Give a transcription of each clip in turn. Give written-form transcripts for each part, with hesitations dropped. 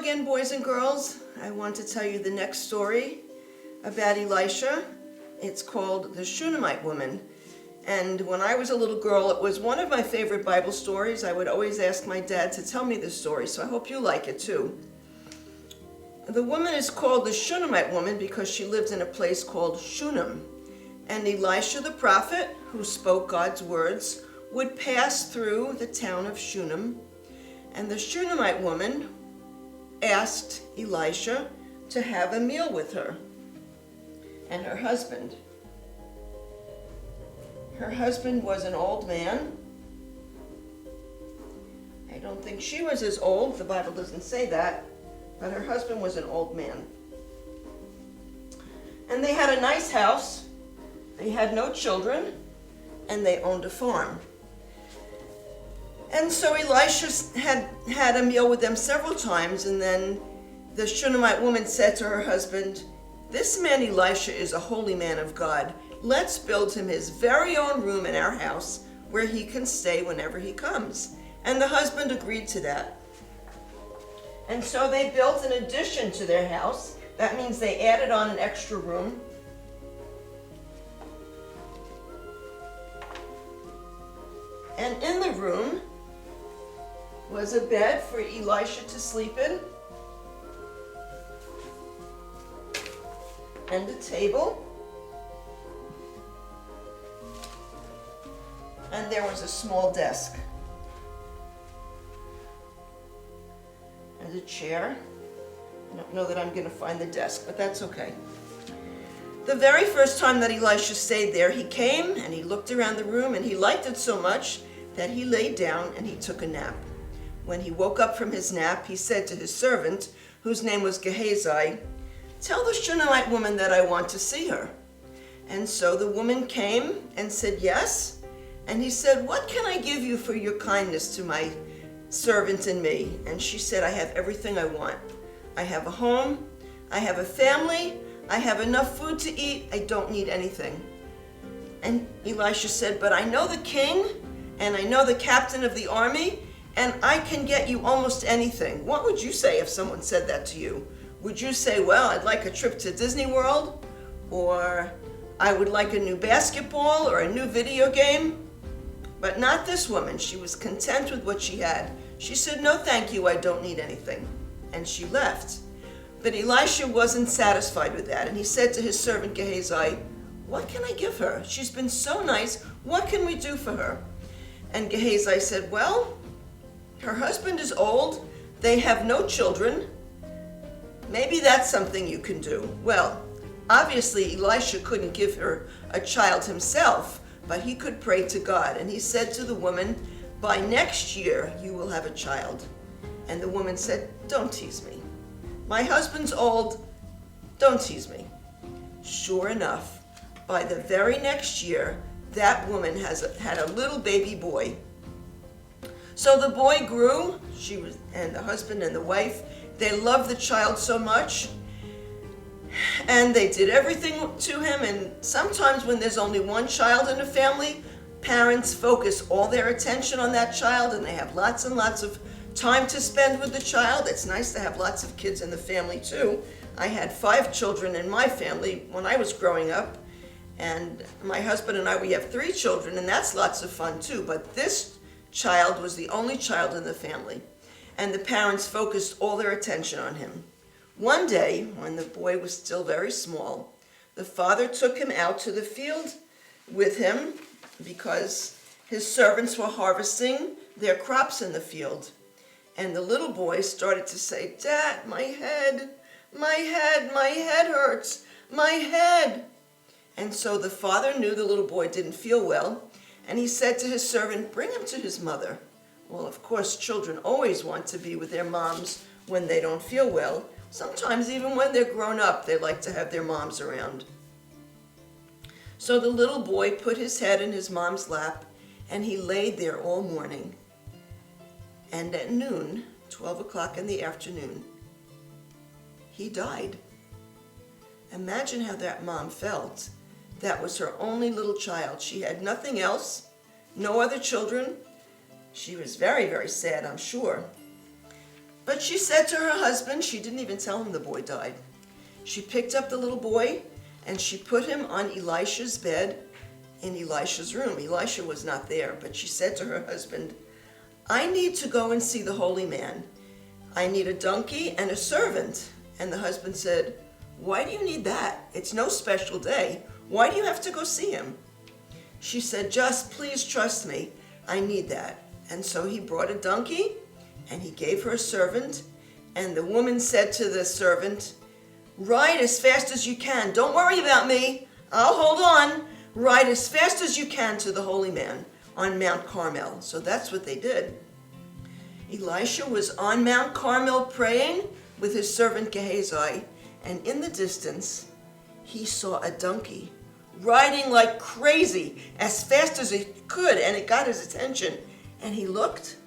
again, boys and girls. I want to tell you the next story about Elisha. It's called The Shunammite Woman. And when I was a little girl, it was one of my favorite Bible stories. I would always ask my dad to tell me this story, so I hope you like it too. The woman is called the Shunammite woman because she lived in a place called Shunem. And Elisha the prophet, who spoke God's words, would pass through the town of Shunem. And the Shunammite woman asked Elisha to have a meal with her and her husband. Her husband was an old man. I don't think she was as old. The Bible doesn't say that. But her husband was an old man. And they had a nice house. They had no children. And they owned a farm. And so Elisha had a meal with them several times, and then the Shunammite woman said to her husband, "This man Elisha is a holy man of God. Let's build him his very own room in our house where he can stay whenever he comes." And the husband agreed to that. And so they built an addition to their house. That means they added on an extra room. And in the room was a bed for Elisha to sleep in, and a table, and there was a small desk, and a chair. I don't know that I'm going to find the desk, but that's okay. The very first time that Elisha stayed there, he came and he looked around the room, and he liked it so much that he laid down and he took a nap. When he woke up from his nap, he said to his servant, whose name was Gehazi, "Tell the Shunammite woman that I want to see her." And so the woman came and said yes. And he said, "What can I give you for your kindness to my servant and me?" And she said, "I have everything I want. I have a home, I have a family, I have enough food to eat, I don't need anything." And Elisha said, "But I know the king, and I know the captain of the army, and I can get you almost anything." What would you say if someone said that to you? Would you say, "Well, I'd like a trip to Disney World," or "I would like a new basketball or a new video game"? But not this woman. She was content with what she had. She said, "No, thank you, I don't need anything." And she left. But Elisha wasn't satisfied with that, and he said to his servant Gehazi, "What can I give her? She's been so nice. What can we do for her?" And Gehazi said, "Well, her husband is old. They have no children. Maybe that's something you can do." Well, obviously Elisha couldn't give her a child himself, but he could pray to God. And he said to the woman, "By next year you will have a child." And the woman said, "Don't tease me. My husband's old. Don't tease me." Sure enough, by the very next year, that woman had a little baby boy. So the boy grew, and the husband and the wife, they loved the child so much, and they did everything to him. And sometimes when there's only one child in a family, parents focus all their attention on that child, and they have lots and lots of time to spend with the child. It's nice to have lots of kids in the family too. I had 5 children in my family when I was growing up, and my husband and I, we have 3 children, and that's lots of fun too. But this child was the only child in the family, and the parents focused all their attention on him. One day, when the boy was still very small, the father took him out to the field with him because his servants were harvesting their crops in the field. And the little boy started to say, "Dad, my head, my head, my head hurts, my head." And so the father knew the little boy didn't feel well, and he said to his servant, "Bring him to his mother." Well, of course, children always want to be with their moms when they don't feel well. Sometimes even when they're grown up, they like to have their moms around. So the little boy put his head in his mom's lap, and he laid there all morning. And at noon, 12 o'clock in the afternoon, he died. Imagine how that mom felt. That was her only little child. She had nothing else, no other children. She was very, very sad, I'm sure. But But she said to her husband, she didn't even tell him the boy died. She picked up the little boy and she put him on Elisha's bed in Elisha's room. Elisha was not there, but she said to her husband, I need to go and see the holy man. I need a donkey and a servant. And the husband said, why do you need that? It's no special day. Why do you have to go see him? She said, just please trust me. I need that. And so he brought a donkey and he gave her a servant. And the woman said to the servant, ride as fast as you can. Don't worry about me. I'll hold on. Ride as fast as you can to the holy man on Mount Carmel. So that's what they did. Elisha was on Mount Carmel praying with his servant Gehazi, and in the distance he saw a donkey riding like crazy as fast as it could, and it got his attention. And he looked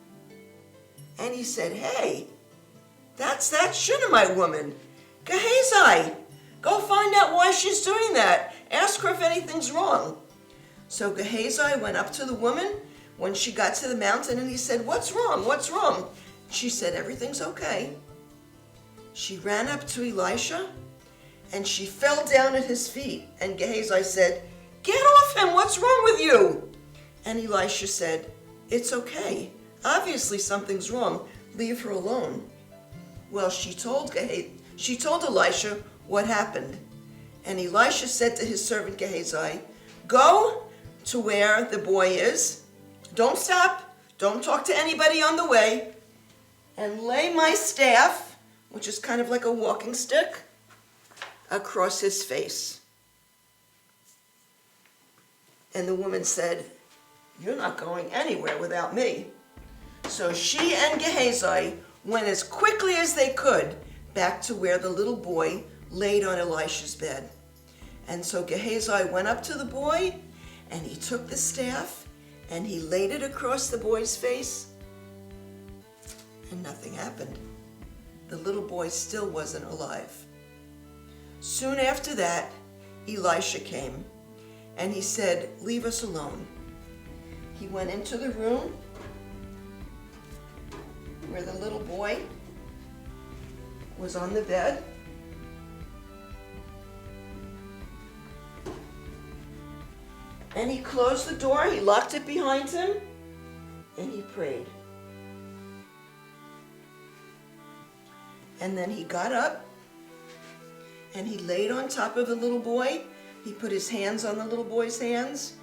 and he said, hey, that's that Shunammite woman, Gehazi. Go find out why she's doing that. Ask her if anything's wrong. So Gehazi went up to the woman when she got to the mountain, and he said, what's wrong? What's wrong? She said, everything's okay. She ran up to Elisha and she fell down at his feet. And Gehazi said, get off him, what's wrong with you? And Elisha said, it's okay. Obviously something's wrong. Leave her alone. Well, she told Elisha what happened. And Elisha said to his servant Gehazi, go to where the boy is. Don't stop. Don't talk to anybody on the way. And lay my staff, which is kind of like a walking stick, across his face. And the woman said, you're not going anywhere without me. So she and Gehazi went as quickly as they could back to where the little boy laid on Elisha's bed. And so Gehazi went up to the boy and he took the staff and he laid it across the boy's face, and nothing happened. The little boy still wasn't alive. Soon after that, Elisha came and he said, leave us alone. He went into the room where the little boy was on the bed. And he closed the door, he locked it behind him, and he prayed. And then he got up, and he laid on top of the little boy. He put his hands on the little boy's hands,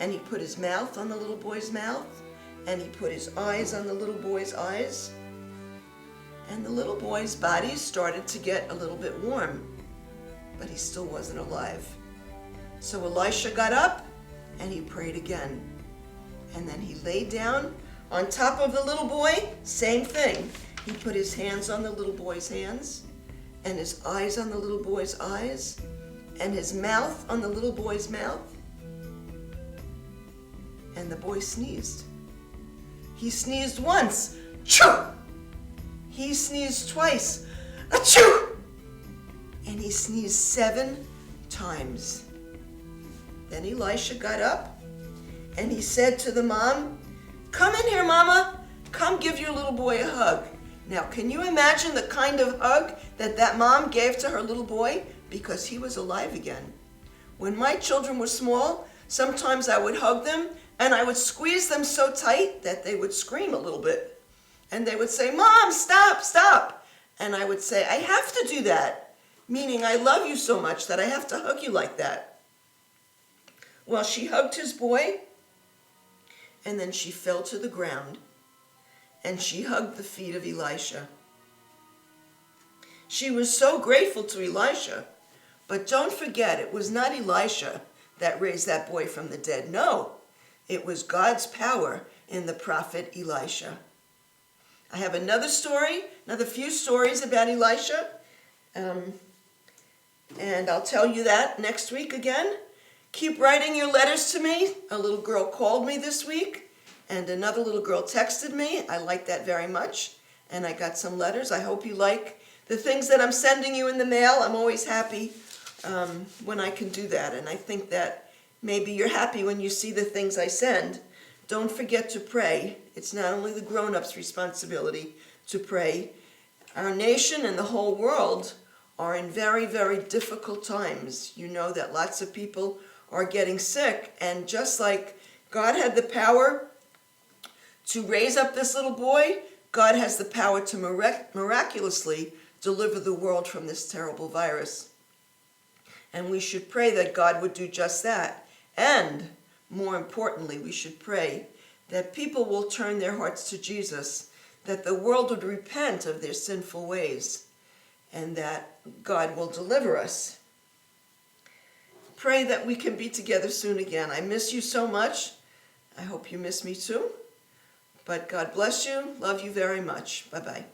and he put his mouth on the little boy's mouth, and he put his eyes on the little boy's eyes. And the little boy's body started to get a little bit warm, but he still wasn't alive. So Elisha got up, and he prayed again. And then he laid down on top of the little boy, same thing. He put his hands on the little boy's hands, and his eyes on the little boy's eyes, and his mouth on the little boy's mouth. And the boy sneezed. He sneezed once, choo! He sneezed twice, achoo! And he sneezed 7 times. Then Elisha got up and he said to the mom, come in here, mama. Come give your little boy a hug. Now, can you imagine the kind of hug that mom gave to her little boy? Because he was alive again. When my children were small, sometimes I would hug them and I would squeeze them so tight that they would scream a little bit. And they would say, Mom, stop, stop. And I would say, I have to do that, meaning I love you so much that I have to hug you like that. Well, she hugged his boy, and then she fell to the ground, and she hugged the feet of Elisha. She was so grateful to Elisha, but don't forget, it was not Elisha that raised that boy from the dead. No, it was God's power in the prophet Elisha. I have another few stories about Elisha, and I'll tell you that next week again. Keep writing your letters to me. A little girl called me this week, and another little girl texted me. I like that very much, and I got some letters. I hope you like the things that I'm sending you in the mail. I'm always happy when I can do that, and I think that maybe you're happy when you see the things I send. Don't forget to pray. It's not only the grown-ups' responsibility to pray. Our nation and the whole world are in very, very difficult times. You know that lots of people are getting sick, and just like God had the power to raise up this little boy, God has the power to miraculously deliver the world from this terrible virus. And we should pray that God would do just that. And more importantly, we should pray that people will turn their hearts to Jesus, that the world would repent of their sinful ways, and that God will deliver us. Pray that we can be together soon again. I miss you so much. I hope you miss me too. But God bless you. Love you very much. Bye-bye.